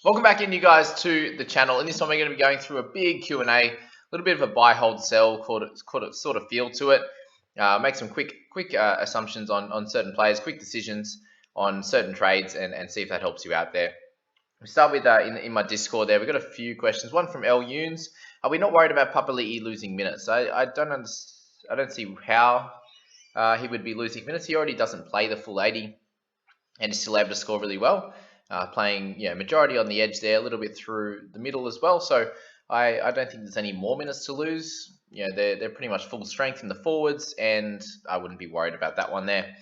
Welcome back in, you guys, to the channel. In this one, we're going to be going through a big Q&A, a little bit of a buy, hold, sell, sort of feel to it. Make some quick assumptions on certain players, quick decisions on certain trades, and see if that helps you out there. We start with in my Discord there. We've got a few questions. One from L Yunes. Are we not worried about Papali'i losing minutes? I don't see how he would be losing minutes. He already doesn't play the full 80, and he's still able to score really well. Playing majority on the edge there, a little bit through the middle as well. So I don't think there's any more minutes to lose. They're pretty much full strength in the forwards, and I wouldn't be worried about that one there.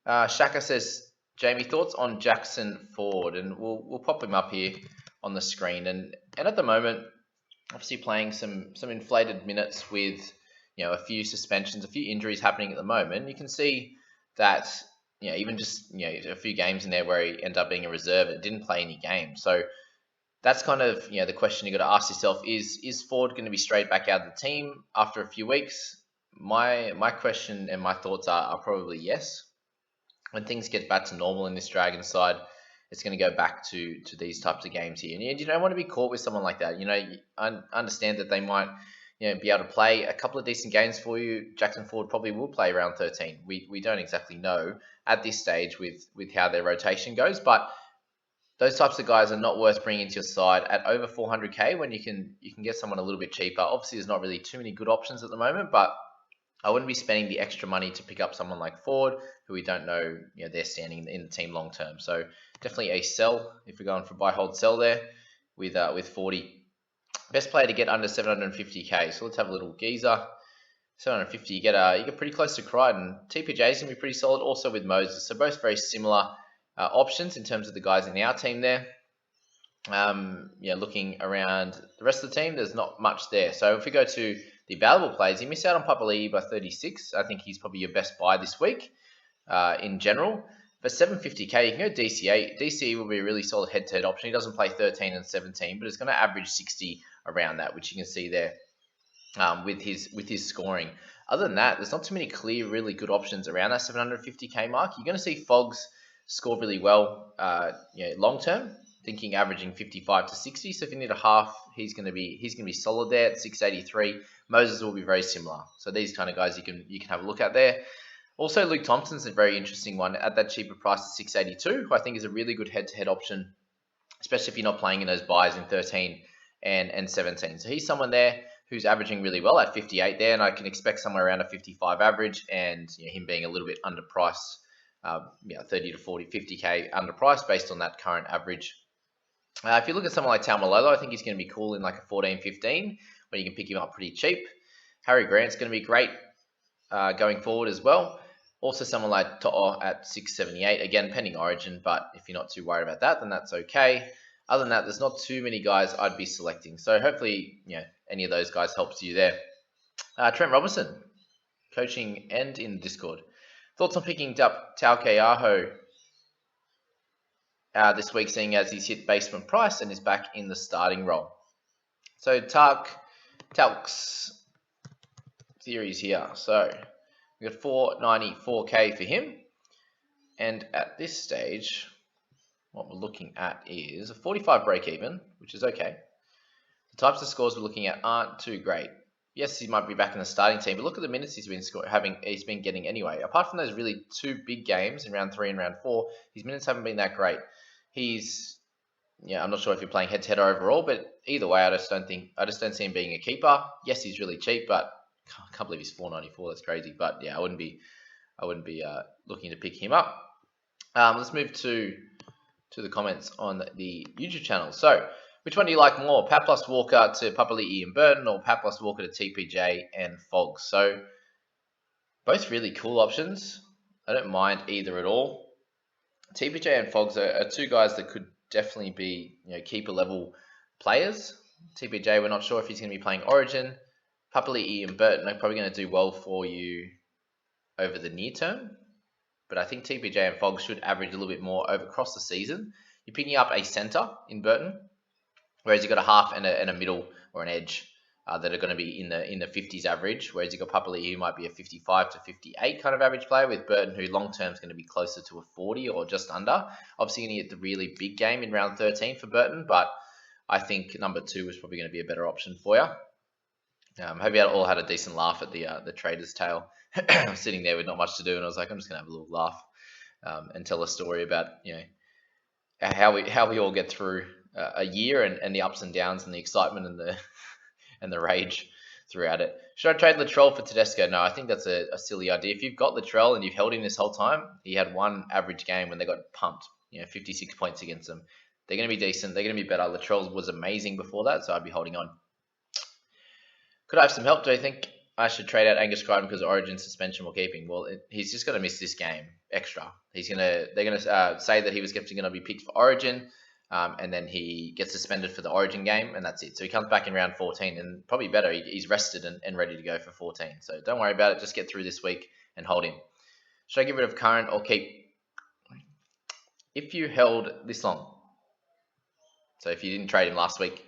Shaka says, Jamie, thoughts on Jackson Ford, and we'll pop him up here on the screen. And at the moment, obviously playing some inflated minutes with a few suspensions, a few injuries happening at the moment. You can see that. Even just a few games in there where he ended up being a reserve and didn't play any games. So that's kind of the question you got to ask yourself is Ford going to be straight back out of the team after a few weeks? My question and my thoughts are probably yes. When things get back to normal in this Dragons side, it's going to go back to these types of games here. And you don't want to be caught with someone like that. I understand that they might be able to play a couple of decent games for you. Jackson Ford probably will play around 13. We don't exactly know at this stage with how their rotation goes, but those types of guys are not worth bringing into your side at over 400k when you can get someone a little bit cheaper. Obviously, there's not really too many good options at the moment, but I wouldn't be spending the extra money to pick up someone like Ford, who we don't know they're standing in the team long term. So definitely a sell if we're going for buy, hold, sell there with 40. Best player to get under 750k. So let's have a little geezer. 750, you get pretty close to Crichton. TPJ is going to be pretty solid also with Moses. So both very similar options in terms of the guys in our team there. Looking around the rest of the team, there's not much there. So if we go to the available players, you miss out on Papali'i by 36. I think he's probably your best buy this week in general. For 750k, you can go DCA. DCA will be a really solid head-to-head option. He doesn't play 13 and 17, but it's going to average 60 around that, which you can see there with his scoring. Other than that, there's not too many clear, really good options around that 750k mark. You're going to see Fogs score really well, long term, thinking averaging 55 to 60. So if you need a half, he's going to be solid there at 683. Moses will be very similar. So these kind of guys you can have a look at there. Also, Luke Thompson's a very interesting one at that cheaper price of 682, who I think is a really good head-to-head option, especially if you're not playing in those buys in 13 and 17. So he's someone there who's averaging really well at 58 there, and I can expect somewhere around a 55 average, and him being a little bit underpriced, 30 to 40, 50k underpriced based on that current average. If you look at someone like Taumalolo, I think he's going to be cool in like a 14, 15, when you can pick him up pretty cheap. Harry Grant's going to be great going forward as well. Also, someone like To'o at 678, again, pending origin, but if you're not too worried about that, then that's okay. Other than that, there's not too many guys I'd be selecting. So hopefully, any of those guys helps you there. Trent Robinson, coaching and in Discord. Thoughts on picking up Tauke Aho this week, seeing as he's hit basement price and is back in the starting role. So Talk's theories here. So we got 494k for him, and at this stage, what we're looking at is a 45 break even, which is okay. The types of scores we're looking at aren't too great. Yes, he might be back in the starting team, but look at the minutes he's been getting anyway. Apart from those really two big games in round 3 and round 4, his minutes haven't been that great. I'm not sure if you're playing head-to-head or overall, but either way, I just don't see him being a keeper. Yes, he's really cheap, but I can't believe he's 494. That's crazy. But yeah, I wouldn't be looking to pick him up. Let's move to the comments on the YouTube channel. So, which one do you like more? Pat plus Walker to Papali'i and Burton, or Pat plus Walker to TPJ and Fogs? So, both really cool options. I don't mind either at all. TPJ and Fogs are two guys that could definitely be keeper level players. TPJ, we're not sure if he's going to be playing Origin. Papali'i and Burton are probably going to do well for you over the near term. But I think TPJ and Fogs should average a little bit more across the season. You're picking up a centre in Burton, whereas you've got a half and a middle or an edge that are going to be in the 50s average, whereas you've got Papali'i, who might be a 55 to 58 kind of average player, with Burton, who long term is going to be closer to a 40 or just under. Obviously, going to get the really big game in round 13 for Burton, but I think number 2 is probably going to be a better option for you. Hope you all had a decent laugh at the Trader's Tale. I was sitting there with not much to do, and I was like, I'm just going to have a little laugh and tell a story about how we all get through a year and the ups and downs and the excitement and the and the rage throughout it. Should I trade Latrell for Tedesco? No, I think that's a silly idea. If you've got Latrell and you've held him this whole time, he had one average game when they got pumped, 56 points against them. They're going to be decent. They're going to be better. Latrell was amazing before that, so I'd be holding on. Could I have some help? Do I think I should trade out Angus Crichton because of Origin suspension or keeping? Well, he's just going to miss this game extra. They're going to say that he was going to be picked for Origin. And then he gets suspended for the Origin game, and that's it. So he comes back in round 14, and probably better, he's rested and ready to go for 14. So don't worry about it. Just get through this week and hold him. Should I get rid of current or keep? If you held this long, so if you didn't trade him last week,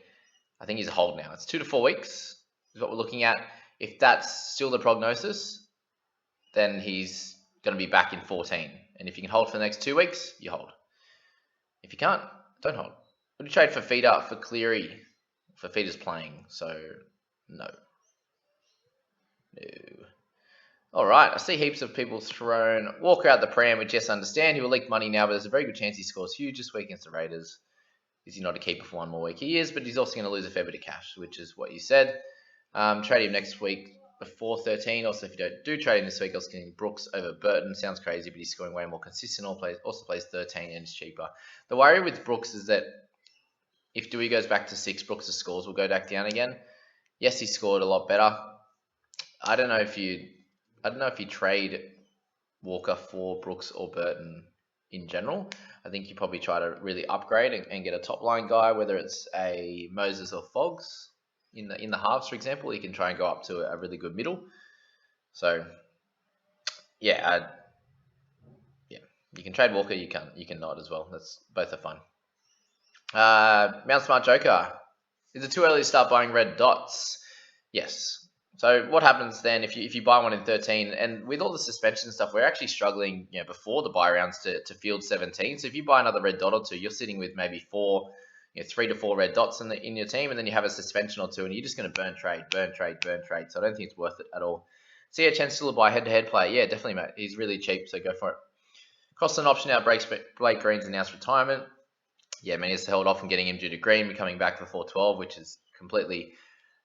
I think he's a hold now. It's 2 to 4 weeks is what we're looking at. If that's still the prognosis, then he's going to be back in 14. And if you can hold for the next 2 weeks, you hold. If you can't, don't hold. Would you trade for Feeder for Cleary? For Feeder's playing, so no. All right, I see heaps of people thrown Walker out the pram, which yes, I understand. He will leak money now, but there's a very good chance he scores huge this week against the Raiders. Is he not a keeper for one more week? He is, but he's also going to lose a fair bit of cash, which is what you said. Trade him next week before 13. Also, if you do trade him this week, I was getting Brooks over Burton. Sounds crazy, but he's scoring way more consistent. Also plays 13 and is cheaper. The worry with Brooks is that if Dewey goes back to 6, Brooks' scores will go back down again. Yes, he scored a lot better. I don't know if you trade Walker for Brooks or Burton in general. I think you probably try to really upgrade and get a top line guy, whether it's a Moses or Foggs. In the halves, for example, you can try and go up to a really good middle. So, yeah, you can trade Walker. You can not as well. Both are fun. Mount Smart Joker. Is it too early to start buying red dots? Yes. So what happens then if you buy one in 13, and with all the suspension stuff, we're actually struggling before the buy rounds to field 17. So if you buy another red dot or two, you're sitting with maybe 3 to 4 red dots in your team, and then you have a suspension or two, and you're just going to burn trade. So I don't think it's worth it at all. So yeah, chance still to buy head-to-head player. Yeah, definitely, mate. He's really cheap, so go for it. Cost an option out. Blake Green's announced retirement. Yeah, man, he has to hold off on getting him due to Green becoming back for 412, which is completely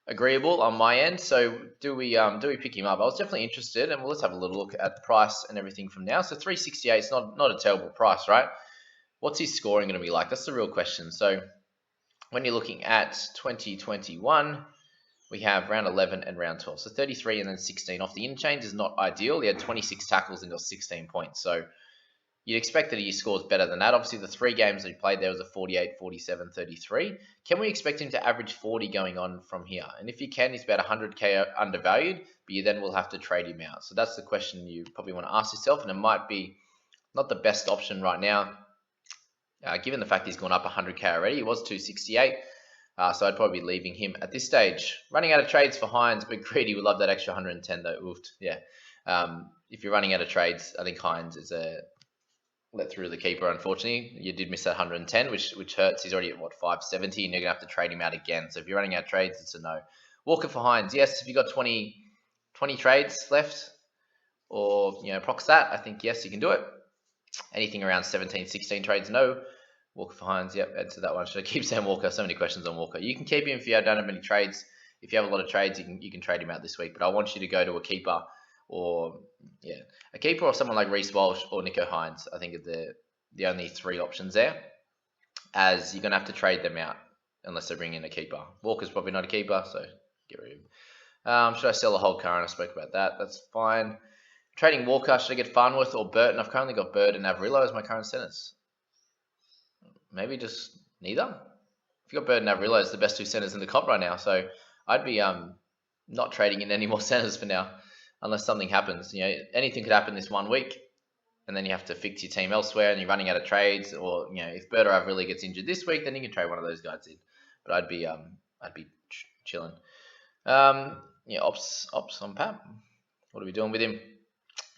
agreeable on my end. So do we pick him up? I was definitely interested, and let's have a little look at the price and everything from now. So 368 is not a terrible price, right? What's his scoring going to be like? That's the real question. So when you're looking at 2021, we have round 11 and round 12. So 33 and then 16 off the in-change is not ideal. He had 26 tackles and got 16 points. So you'd expect that he scores better than that. Obviously, the 3 games that he played there was a 48, 47, 33. Can we expect him to average 40 going on from here? And if he can, he's about 100k undervalued, but you then will have to trade him out. So that's the question you probably want to ask yourself, and it might be not the best option right now. Given the fact he's gone up 100k already, he was 268, so I'd probably be leaving him at this stage. Running out of trades for Hines, but Greedy would love that extra 110 though. Oofed. Yeah. If you're running out of trades, I think Hines is a let through the keeper. Unfortunately, you did miss that 110, which hurts. He's already at 570, and you're gonna have to trade him out again. So if you're running out of trades, it's a no. Walker for Hines, yes. If you got 20 trades left, or prox that, I think yes, you can do it. Anything around 17, 16 trades, no. Walker for Hines, yep, add to that one. Should I keep Sam Walker? So many questions on Walker. You can keep him if you don't have many trades. If you have a lot of trades, you can trade him out this week. But I want you to go to a keeper or someone like Reece Walsh or Nico Hines. I think are the only 3 options there, as you're going to have to trade them out unless they bring in a keeper. Walker's probably not a keeper, so get rid of him. Should I sell a whole car? And I spoke about that. That's fine. Trading Walker, should I get Farnworth or Burton? I've currently got Bird and Averillo as my current centers. Maybe just neither. If you've got Bird and Averillo, it's the best 2 centers in the comp right now. So I'd be not trading in any more centers for now, unless something happens. Anything could happen this 1 week, and then you have to fix your team elsewhere, and you're running out of trades. Or if Bird or Averillo gets injured this week, then you can trade one of those guys in. But I'd be chilling. Yeah, ops on Pap. What are we doing with him?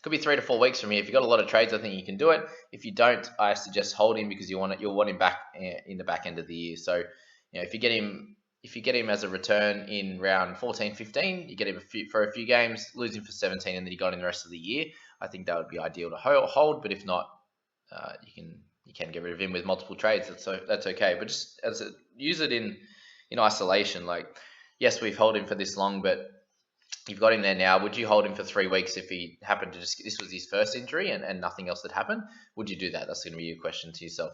Could be 3 to 4 weeks from here. If you've got a lot of trades, I think you can do it. If you don't, I suggest hold him because you'll want him back in the back end of the year. So, if you get him as a return in round 14, 15, you get him for a few games, lose him for 17, and then you got him the rest of the year. I think that would be ideal to hold. But if not, you can get rid of him with multiple trades. That's okay. But just use it in isolation. Like, yes, we've held him for this long, but you've got him there now. Would you hold him for 3 weeks if he happened to this was his first injury and nothing else had happened? Would you do that? That's going to be your question to yourself.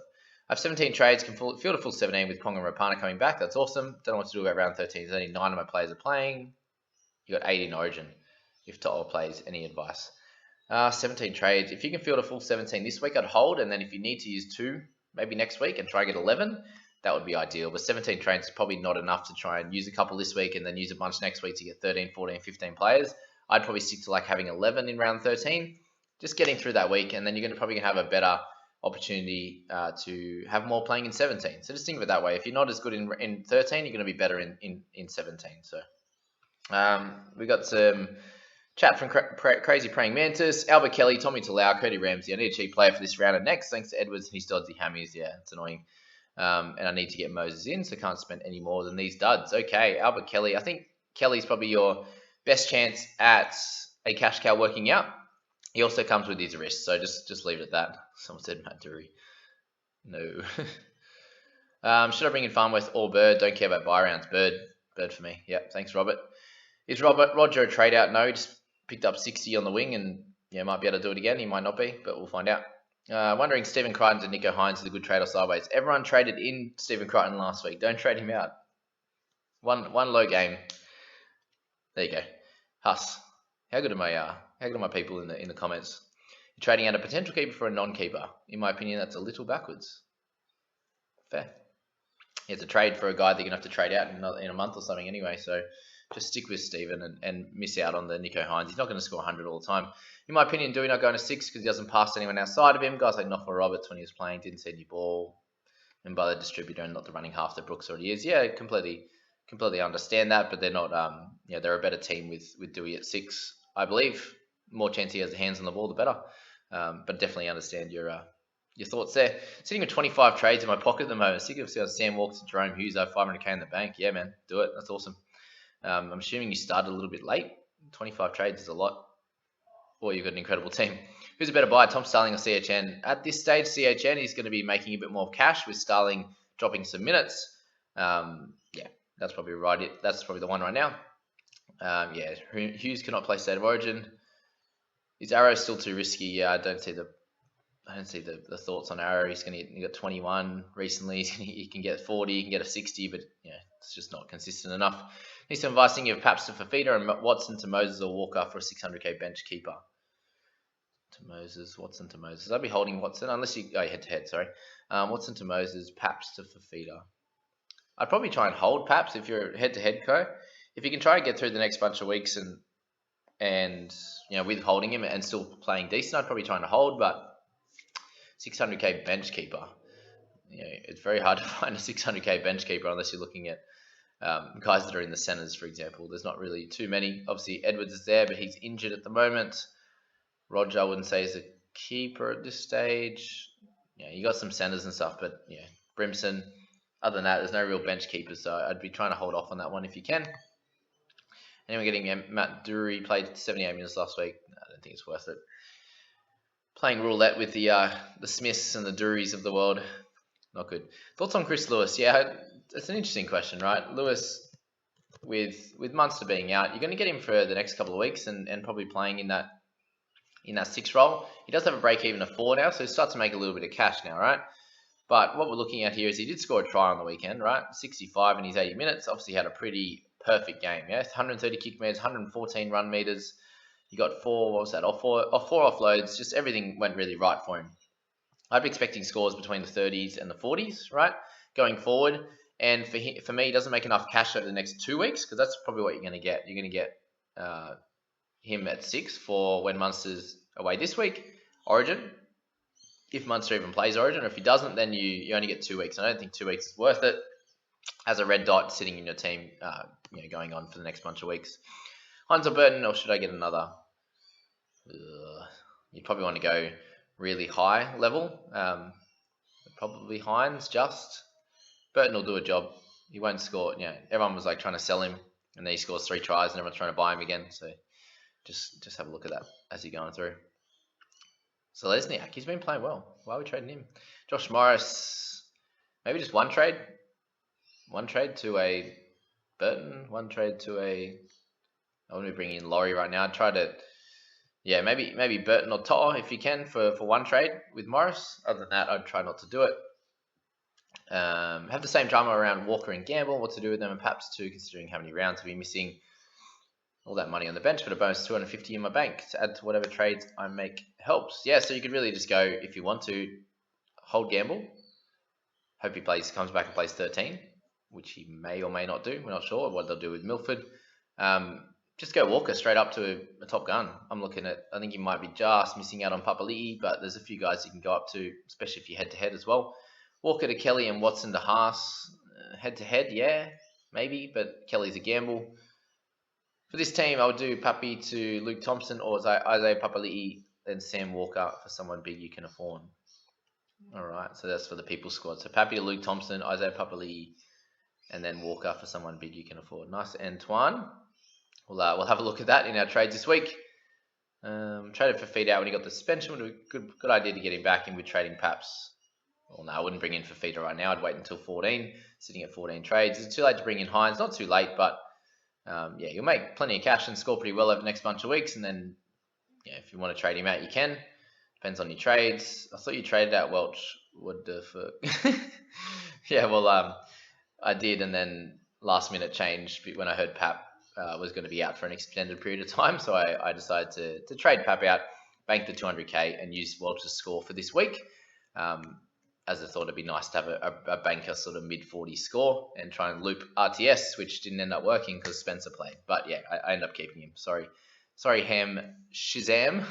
I have 17 trades, can field a full 17 with Pong and Rapana coming back. That's awesome. Don't know what to do about round 13. There's only 9 of my players are playing. You got 8 in Origin. If To'o plays, any advice? 17 trades. If you can field a full 17 this week, I'd hold. And then if you need to use 2, maybe next week and try and get 11, that would be ideal. But 17 trades is probably not enough to try and use a couple this week and then use a bunch next week to get 13, 14, 15 players. I'd probably stick to like having 11 in round 13, just getting through that week, and then you're probably going to have a better opportunity to have more playing in 17. So just think of it that way. If you're not as good in 13, you're going to be better in 17. So we got some chat from Crazy Praying Mantis, Albert Kelly, Tommy Talau, Cody Ramsey. I need a cheap player for this round and next. Thanks to Edwards and his dodgy hammies. Yeah, it's annoying. And I need to get Moses in, so can't spend any more than these duds. Okay, Albert Kelly. I think Kelly's probably your best chance at a cash cow working out. He also comes with his wrist, so just leave it at that. Someone said Matt Dury. No. Should I bring in Farmworth or Bird? Don't care about buy rounds. Bird for me. Yeah, thanks, Robert. Is Roger a trade out? No, he just picked up 60 on the wing and might be able to do it again. He might not be, but we'll find out. Wondering Stephen Crichton to Nico Hines is a good trade or sideways. Everyone traded in Stephen Crichton last week. Don't trade him out. One low game. There you go. Huss. How good are my people in the comments? You're trading out a potential keeper for a non-keeper. In my opinion, that's a little backwards. Fair. It's a trade for a guy that you're going to have to trade out in a month or something anyway. So just stick with Stephen and miss out on the Nico Hines. He's not going to score 100 all the time. In my opinion, Dewey not going to 6 because he doesn't pass anyone outside of him. Guys like Noffa Roberts when he was playing didn't see any ball. And by the distributor and not the running half that Brooks already is. Yeah, completely understand that, but they're not. They're a better team with Dewey at 6, I believe. More chance he has the hands on the ball, the better. But definitely understand your thoughts there. Sitting with 25 trades in my pocket at the moment. Sick of Sam Walks and Jerome Hughes, 500k in the bank. Yeah, man, do it. That's awesome. I'm assuming you started a little bit late. 25 trades is a lot. Or you've got an incredible team. Who's a better buy, Tom Starling or CHN? At this stage, CHN is going to be making a bit more cash with Starling dropping some minutes. That's probably right. That's probably the one right now. Hughes cannot play State of Origin. Is Arrow still too risky? Yeah, I don't see the thoughts on Arrow. He got 21 recently. He can get 40, he can get a 60, but it's just not consistent enough. Needs some advice thinking of Paps to Fafita and Watson to Moses or Walker for a 600k bench keeper. Watson to Moses. I'd be holding Watson unless you go head to head. Sorry, Watson to Moses, Paps to Fafita. I'd probably try and hold Paps if you're head to head co. If you can try and get through the next bunch of weeks and with holding him and still playing decent, I'd probably try and hold. But 600k bench keeper, it's very hard to find a 600k bench keeper unless you're looking at guys that are in the centers, for example. There's not really too many. Obviously, Edwards is there, but he's injured at the moment. Roger, I wouldn't say is a keeper at this stage. You got some centers and stuff, but Brimson. Other than that, there's no real bench keepers, so I'd be trying to hold off on that one if you can. Anyone getting Matt Dury played 78 minutes last week? No, I don't think it's worth it. Playing roulette with the Smiths and the Durys of the world, not good. Thoughts on Chris Lewis? Yeah, it's an interesting question, right? Lewis, with Munster being out, you're going to get him for the next couple of weeks and probably playing in that 6 role. He does have a break even of 4 now, so he starts to make a little bit of cash now, right? But what we're looking at here is he did score a try on the weekend, right? 65 in his 80 minutes. Obviously had a pretty perfect game, 130 kick meters, 114 run meters. You got 4 offloads. Just everything went really right for him. I'd be expecting scores between the 30s and the 40s, right? Going forward. And for me, he doesn't make enough cash over the next 2 weeks because that's probably what you're going to get. You're going to get him at 6 for when Munster's away this week. Origin. If Munster even plays Origin, or if he doesn't, then you only get 2 weeks. I don't think 2 weeks is worth it. as a red dot sitting in your team, going on for the next bunch of weeks. Hines or Burton, or should I get another? You probably want to go really high level. Probably Hines just. Burton will do a job. He won't score. Everyone was like trying to sell him, and then he scores 3 tries, and everyone's trying to buy him again. So just have a look at that as you're going through. So Lesniak, he's been playing well. Why are we trading him? Josh Morris, maybe just one trade. One trade to a Burton. One trade to a. I wouldn't be bringing in Laurie right now. I'd try to. Yeah, maybe Burton or To'o if you can for one trade with Morris. Other than that, I'd try not to do it. Have the same drama around Walker and Gamble, what to do with them, and perhaps too, considering how many rounds we'll be missing. All that money on the bench, but a bonus 250 in my bank to add to whatever trades I make helps. Yeah, so you could really just go, if you want to, hold Gamble. Hope he comes back and plays 13, which he may or may not do. We're not sure what they'll do with Milford. Just go Walker straight up to a top gun. I'm looking at, I think you might be just missing out on Papali'i, but there's a few guys you can go up to, especially if you head-to-head as well. Walker to Kelly and Watson to Haas. Head-to-head, yeah, maybe, but Kelly's a gamble. For this team, I would do Pappy to Luke Thompson or Isaiah Papali'i, then Sam Walker for someone big you can afford. All right, so that's for the people squad. So Pappy to Luke Thompson, Isaiah Papali'i, and then Walker for someone big you can afford. Nice, Antoine. We'll have a look at that in our trades this week. Traded for Fifita when he got the suspension. Would be a good idea to get him back in with trading Paps. Well, no, I wouldn't bring in Fifita right now. I'd wait until 14, sitting at 14 trades. It's too late to bring in Hines. Not too late, but you'll make plenty of cash and score pretty well over the next bunch of weeks. And then, if you want to trade him out, you can. Depends on your trades. I thought you traded out Welch. What the fuck? Yeah, well, I did, and then last minute changed when I heard Pap was going to be out for an extended period of time. So I decided to trade Pap out, bank the 200k, and use Welch's score for this week. As I thought it'd be nice to have a banker sort of mid-40 score and try and loop RTS, which didn't end up working because Spencer played. But yeah, I ended up keeping him. Sorry, Ham Shazam.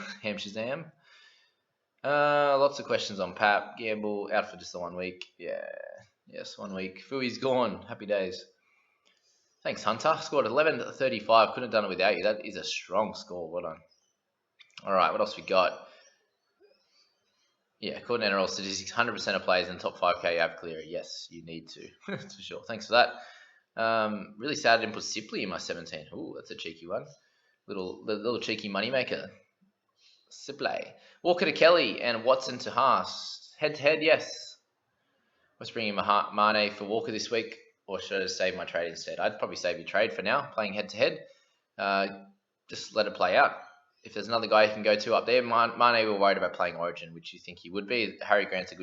Lots of questions on Pap. Gamble out for just the 1 week. Yes, 1 week. Fui's gone. Happy days. Thanks, Hunter. Scored 11-35. Couldn't have done it without you. That is a strong score. Well done. All right, what else we got? Yeah, according to NRL statistics, 100% of players in the top 5k have clear. Yes, you need to, for sure. Thanks for that. Really sad I didn't put Sipley in my 17. Ooh, that's a cheeky one. Little cheeky moneymaker. Sipley. Walker to Kelly and Watson to Haas. Head-to-head, yes. Let's bring in Mane for Walker this week, or should I just save my trade instead? I'd probably save your trade for now, playing head-to-head. Just let it play out. If there's another guy you can go to up there, Mane were worried about playing Origin, which you think he would be. Harry Grant's a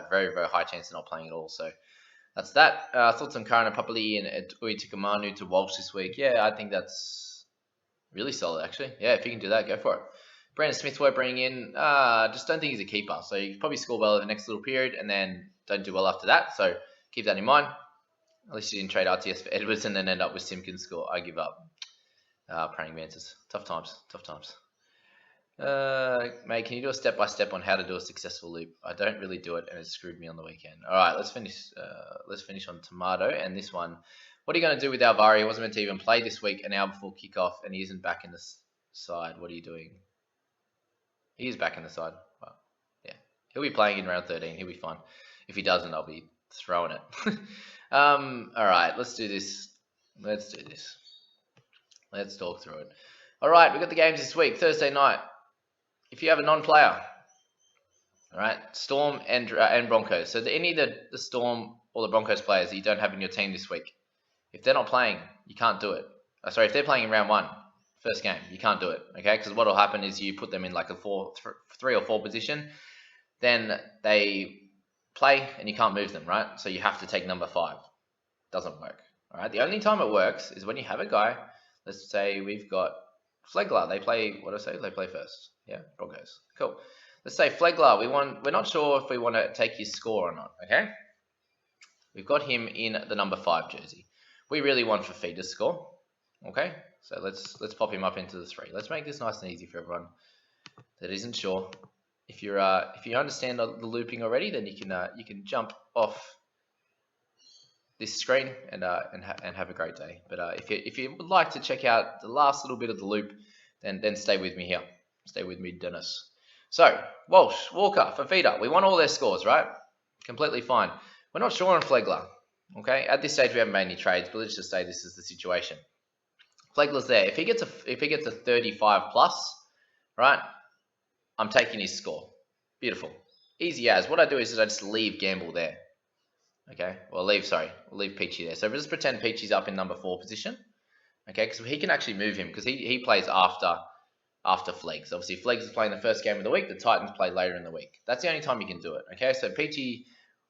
very, very high chance of not playing at all. So that's that. Thoughts on Karana Papali'i and Tukumanu to Walsh this week? Yeah, I think that's really solid, actually. Yeah, if you can do that, go for it. Brandon Smith we're bringing in. Just don't think he's a keeper. So you can probably score well over the next little period and then don't do well after that. So keep that in mind. At least you didn't trade RTS for Edwards and then end up with Simpkins score. I give up. Praying mantis. Tough times. Mate, can you do a step-by-step on how to do a successful loop? I don't really do it, and it screwed me on the weekend. All right, let's finish on Tomato, and this one. What are you going to do with Alvari? He wasn't meant to even play this week, an hour before kickoff, and he isn't back in the side. What are you doing? He is back in the side. Well, yeah, he'll be playing in round 13. He'll be fine. If he doesn't, I'll be throwing it. All right, let's do this. Let's talk through it. All right, we've got the games this week, Thursday night. If you have a non-player, all right, Storm and Broncos. So any of the Storm or the Broncos players that you don't have in your team this week, if they're not playing, you can't do it. If they're playing in round 1, first game, you can't do it, okay? Because what will happen is you put them in like a 3 or 4 position, then they play and you can't move them, right? So you have to take number 5. Doesn't work, all right? The only time it works is when you have a guy. Let's say we've got Flegler. They play, what do I say? They play first. Yeah, Broncos. Cool. Let's say Flegler. We're not sure if we want to take his score or not, okay? We've got him in the number 5 jersey. We really want Fifita's score, okay? So let's pop him up into the 3. Let's make this nice and easy for everyone that isn't sure. If you understand the looping already, then you can jump off this screen and have a great day. But if you would like to check out the last little bit of the loop, then stay with me here. Stay with me, Dennis. So Walsh, Walker, Fafita, we want all their scores, right? Completely fine. We're not sure on Flegler. Okay, at this stage we haven't made any trades, but let's just say this is the situation. Flegler's there. If he gets a 35 plus, right? I'm taking his score. Beautiful. Easy as. What I do is I just leave Gamble there. Okay, we'll leave Peachy there. So we'll just pretend Peachy's up in number 4 position. Okay, because he can actually move him because he plays after Flegs. Obviously, Flegs is playing the first game of the week. The Titans play later in the week. That's the only time you can do it. Okay, so Peachy,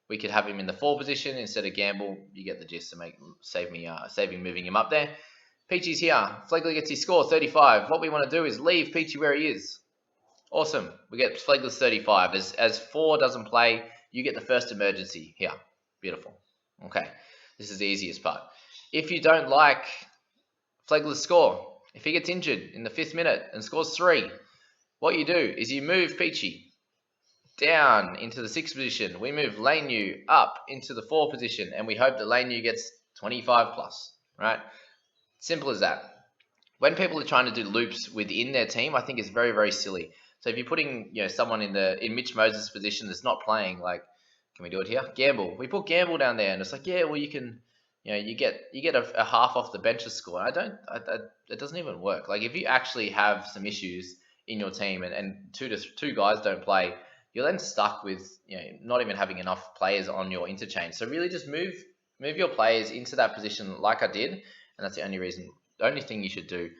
we could have him in the 4 position instead of Gamble. You get the gist to saving moving him up there. Peachy's here. Flegler gets his score 35. What we want to do is leave Peachy where he is. Awesome. We get Flegler's 35. As 4 doesn't play, you get the first emergency here. Beautiful. Okay. This is the easiest part. If you don't like Flegler's score, if he gets injured in the 5th minute and scores 3, what you do is you move Peachy down into the 6th position. We move Laneu up into the 4 position, and we hope that Laneu gets 25 plus, right? Simple as that. When people are trying to do loops within their team, I think it's very, very silly. So if you're putting someone in Mitch Moses' position that's not playing, like, can we do it here? Gamble. We put Gamble down there, and it's like, yeah, well, you can, you get a half off the bench's score. It doesn't even work. Like, if you actually have some issues in your team and two guys don't play, you're then stuck with not even having enough players on your interchange. So really just move your players into that position like I did, and that's the only thing you should do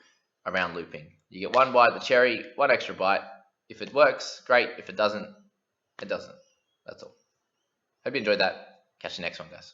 around looping. You get 1 bite of the cherry, 1 extra bite. If it works, great. If it doesn't, it doesn't. That's all. Hope you enjoyed that. Catch you next one, guys.